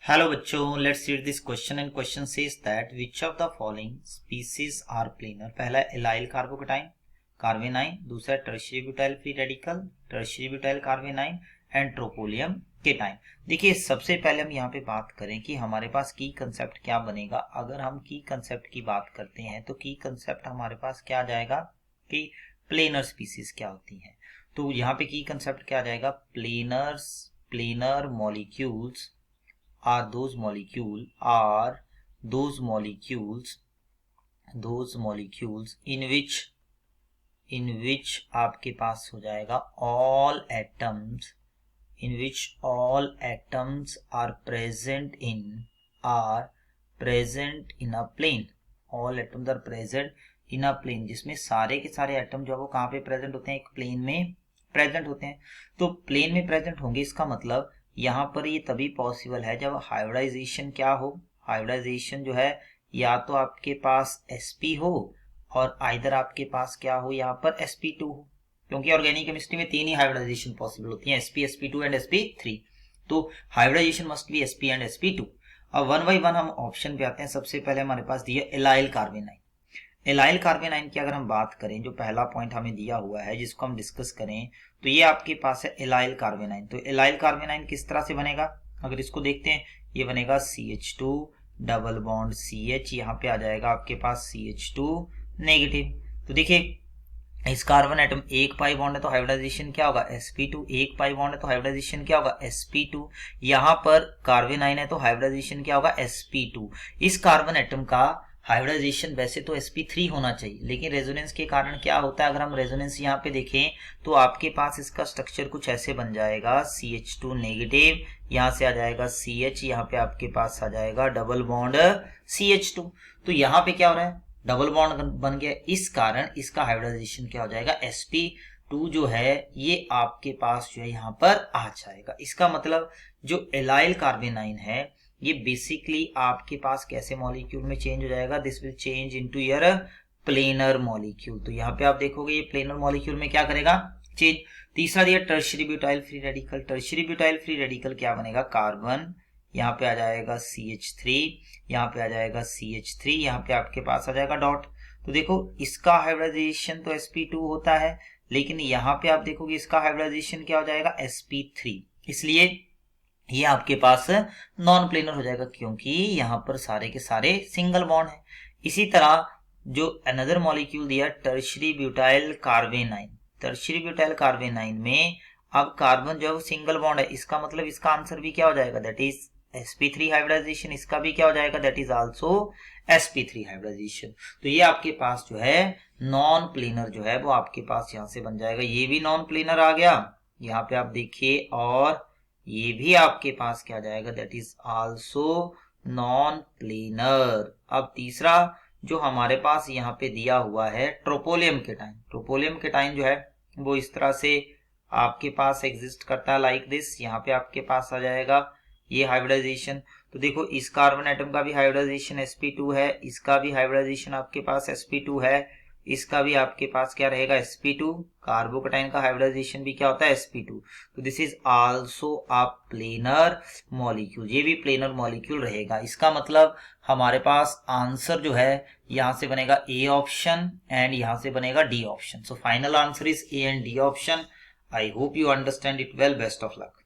Hello बच्चों, let's read this question and question says that which of the following species are planar. पहला allyl carbocation carbanion, दूसरा tertiary butyl free radical tertiary butyl carbanion and tropylium cation. देखिए, सबसे पहले हम यहाँ पे बात करें कि हमारे पास की कंसेप्ट क्या बनेगा। अगर हम की कंसेप्ट की बात करते हैं तो की कंसेप्ट हमारे पास क्या आ जाएगा कि प्लेनर स्पीसीज क्या होती हैं। तो यहाँ पे की कंसेप्ट क्या आ जाएगा, planar molecules are those molecules in which आपके पास हो जाएगा all atoms are present in a plane। all atoms are present in a plane, जिसमें सारे के सारे एटम जो है वो कहाँ पे प्रेजेंट होते हैं, एक प्लेन में प्रेजेंट होते हैं। तो प्लेन में प्रेजेंट होंगे, इसका मतलब यहाँ पर ये तभी पॉसिबल है जब हाइब्रिडाइजेशन क्या हो। हाइब्रिडाइजेशन जो है या तो आपके पास sp हो और आइदर आपके पास क्या हो, यहाँ पर sp2 हो, क्योंकि ऑर्गेनिक केमिस्ट्री में तीन ही हाइब्रिडाइजेशन पॉसिबल होती हैं, sp, sp2 एंड sp3। तो hybridisation must be sp and sp2। अब वन बाई वन हम ऑप्शन पे आते हैं। सबसे पहले हमारे पास दिया एलाइल कार्बेनाइन। एलाइल कार्बेनाइन की अगर हम बात करें, जो पहला पॉइंट हमें दिया हुआ है जिसको हम डिस्कस करें, तो ये आपके पास है एलाइल कार्बेनाइन। तो एलाइल कार्बेनाइन किस तरह से बनेगा, अगर इसको देखते हैं, ये बनेगा CH2 डबल बॉन्ड CH, यहाँ पे आ जाएगा आपके पास CH2 नेगेटिव। तो देखिए, इस कार्बन एटम एक पाई बॉन्ड है तो हाइब्रिडाइजेशन क्या होगा, sp2। एक पाई बॉन्ड है तो हाइब्रिडाइजेशन क्या होगा, sp2। यहाँ पर कार्बेनाइन है तो हाइब्रिडाइजेशन क्या होगा, sp2। इस कार्बन एटम का हाइब्रिडाइजेशन वैसे तो sp3 होना चाहिए, लेकिन रेजोनेंस के कारण क्या होता है, अगर हम रेजोनेंस यहाँ पे देखें तो आपके पास इसका स्ट्रक्चर कुछ ऐसे बन जाएगा, CH2 नेगेटिव, यहाँ से आ जाएगा CH, यहाँ पे आपके पास आ जाएगा डबल बॉन्ड CH2। तो यहाँ पे क्या हो रहा है, डबल बॉन्ड बन गया, इस कारण इसका हाइब्रिडाइजेशन क्या हो जाएगा, sp2 जो है ये आपके पास जो है यहाँ पर आ जाएगा। इसका मतलब जो एलाइल कार्बेनाइन है ये बेसिकली आपके पास कैसे मॉलिक्यूल में चेंज हो जाएगा, this will change into your planar molecule. तो यहाँ पे आप देखोगे ये प्लेनर मॉलिक्यूल में क्या करेगा, चेंज। तीसरा दिया tertiary butyl free radical. Tertiary butyl free radical क्या बनेगा, कार्बन, यहाँ पे आ जाएगा CH3, यहाँ पे आ जाएगा CH3, यहाँ पे आपके पास आ जाएगा डॉट। तो देखो, इसका हाइब्रिडाइजेशन तो sp2 होता है, लेकिन यहाँ पे आप देखोगे इसका हाइब्रिडाइजेशन क्या हो जाएगा, sp3। इसलिए ये आपके पास नॉन प्लेनर हो जाएगा, क्योंकि यहाँ पर सारे के सारे सिंगल बॉन्ड है। इसी तरह जो अनदर मॉलिक्यूल दिया टर्शियरी ब्यूटाइल कार्बेनाइन। टर्शियरी ब्यूटाइल कार्बेनाइन में अब कार्बन जो है सिंगल बॉन्ड है, इसका मतलब इसका आंसर भी क्या हो जाएगा, दैट इज sp3 हाइब्रिडाइजेशन। इसका भी क्या हो जाएगा, that is also sp3 hybridisation. तो ये आपके पास जो है नॉन प्लेनर जो है वो आपके पास यहाँ से बन जाएगा। ये भी नॉन प्लेनर आ गया, यहाँ पे आप देखिए, और ये भी आपके पास क्या जाएगा, that is also known planar. अब तीसरा जो हमारे पास यहाँ पे दिया हुआ है ट्रोपोलियम केटाइन। ट्रोपोलियम केटाइन जो है वो इस तरह से आपके पास एग्जिस्ट करता है, लाइक दिस। यहाँ पे आपके पास आ जाएगा ये हाइब्रिडाइजेशन। तो देखो, इस कार्बन एटम का भी हाइब्रिडाइजेशन sp2 है, इसका भी हाइब्रिडाइजेशन आपके पास sp2 है, इसका भी आपके पास क्या रहेगा, sp2। कार्बोकेटाइन का हाइब्रिडाइजेशन भी क्या होता है, sp2। तो this is also a planar molecule, ये भी प्लेनर मॉलिक्यूल रहेगा। इसका मतलब हमारे पास आंसर जो है यहाँ से बनेगा A ऑप्शन एंड यहाँ से बनेगा D option. So final answer is A and D option. I hope you understand it well. Best of luck.